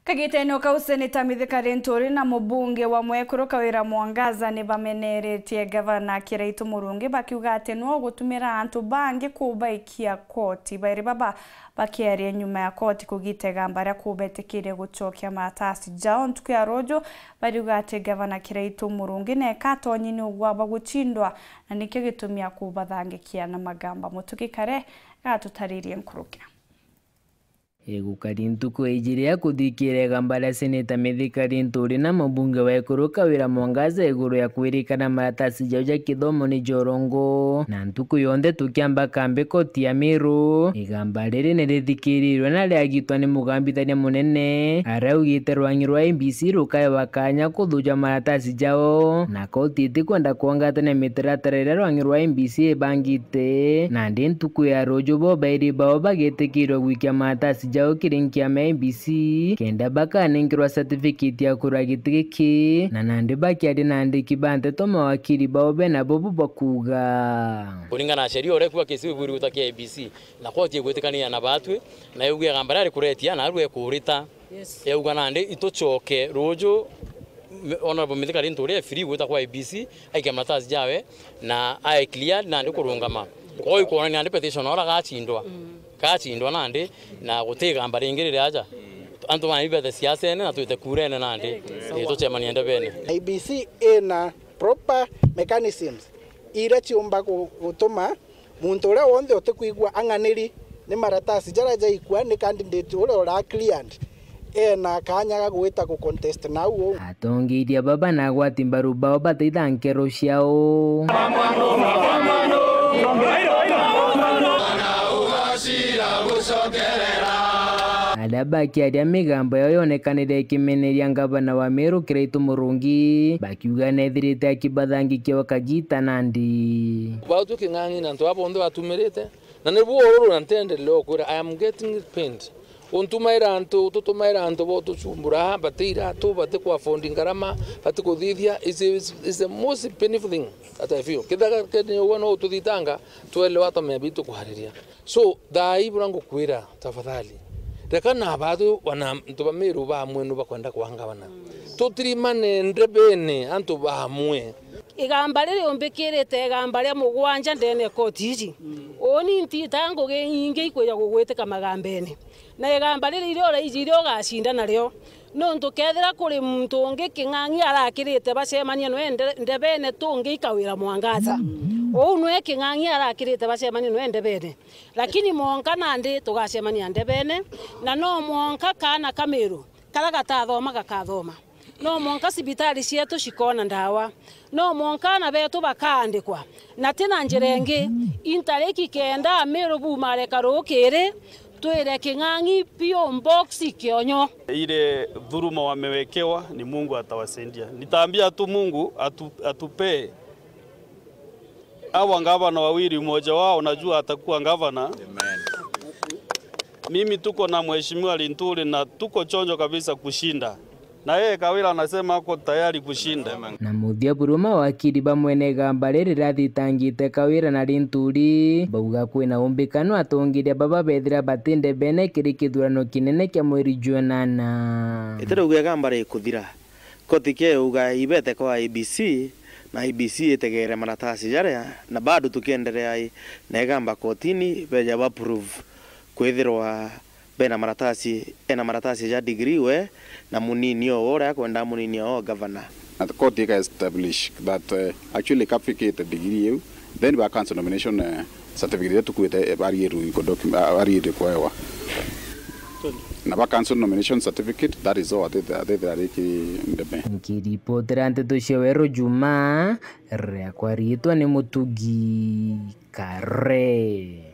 Kagiteno kau seneta Mithika Linturi na mubunge wa Mwekuru Kawira Mwangaza ni bameneretie gavana Kiraitu Murungi bakiuga ati no gutumira antu bangi kubaikia koti bairi baba bakiaria nyuma ya koti kugitega mbaria kubetikire gucokia matasi jao ntuku ya rojo bariuga ati gavana Kiraitu Murungi ne katonyi ni ugwaba guchindwa na nikyo gitumia kubathangikia na magamba mutuki kare gatutaririe nkurukia Egukari ntuku ejiri ya kuthikirega mbara seneta Mithika Linturi na mubunge wa Mwekuru Kawira Mwangaza iguru ya kwirikana maratasi jau ja kithomo ni Jorongo na ntuku yonthe tukiamba kambi koti ya Miru igamba riri ni rithikirirwe na riagitwa ni mugambithania munene araugite rwangi rwa IEBC rukae wakanya kuthuja maratasi jao na koti itikwenda kuangatana mitaratara iria rwangi rwa IEBC ibangite na ndi ntuku ya rojo bo bairi bao bagitikirwe gwikia maratasi jao kirinkia ma IEBC kenda bakanengirwa certificate ya kuragiti giki na nandi bakiari nandi kibante to mawakiri bao bena bobu bakuga kuringana na sheria ore kwa kesi buri gutakia IEBC na koti gwitikania na batwe na yugia gambara ari kuretia na arwe kurita yuga nandi itochoke rojo honorable Mithika Linturi free gwita kwa IEBC aike matasi jawe na ai clear nandi kurungama koi kuona nandi petition ora gachindwa nandi na gutiga mbari ingirire aja antu maibete siasa ene na tuite kurene nandi tuchemania ndebene IEBC ina proper mechanisms ira chiumba gutuma muntu ure wonde utikuigwa anganiri ni maratasi jara jaikwa ni candidate ure ora cleared ena kanya gwita ku contest nau atongiria baba na gwati mbaru bao bateithankero ciao aria bakiaria migambo yao yonekanire ikimeneria gavana wa Miru Kiraitu Murungi bakiuga nethirite akibathangikia wakagita nandi bautu king'ang'i na ntu abonthe batumirite na ni buororo na ntenderere okwira I am getting it paid untumaira antu bo tuchumbura batira tu batikwa fondi ngarama batikuthithia is the most painful thing that I feel kidaga kene wono tuthitanga twele watu mebitu kuhariria so dai burango kwira tafadhali reka na batu wana ntu ba Miru ba mwenu bakwenda kuhangabana tutirimane ndebene antu ba mwe igamba riri umbikirite igamba ria mugwanja ndene koti iji oni ntitango geinge ikweja gugwiteka magambene na igamba riri iriora iji gacinda naryo no ntukethira kuri muntu ungi king'ang'i arakirite bacemania no ndebene tungi ikawira Mwangaza ou no king'ang'i arakirite bacemania no ndebene lakini monka nandi tugacemania ndebene na no monka kana Kamiru kala gatathoma gakathoma no monka sibitari cietu cikona ndawa no monka na betu bakandikwa na tena njirengi intareki kenda Miru bumare karukire twire king'ang'i pio box kionyo ile dhuluma wamewekewa ni Mungu atawasaidia. Nitaambia tu Mungu atupe hawa gavana wawili, mmoja wao najua atakuwa gavana. Amen. Mimi tuko na mheshimiwa Linturi na tuko chonjo kabisa kushinda. Na yeye Kawira anasema ako tayari kushinda. Na muthia buruma wakiri bamwene gamba riri rathitangite Kawira na Linturi bauga kwina umbikano atongiria baba bethira batinde bene kiri kithurano kinene kia mweri Juanana iterauga gamba ri kuthira koti ke uga ibete kwa IEBC na IEBC itegere maratasi jaria na bado tukiendelea na gamba kotini beja ba approve kwithirwa bena maratasi ya degree we na munini ora kwenda munini o governor. And the court can establish that actually capficate degree then we cancel nomination certificate to quit a barrier document kwa na ba cancel nomination certificate that is all they are ndebe nkiripotera nteto Shewero Juma ria kwa ritwa ni Mutugi Kare.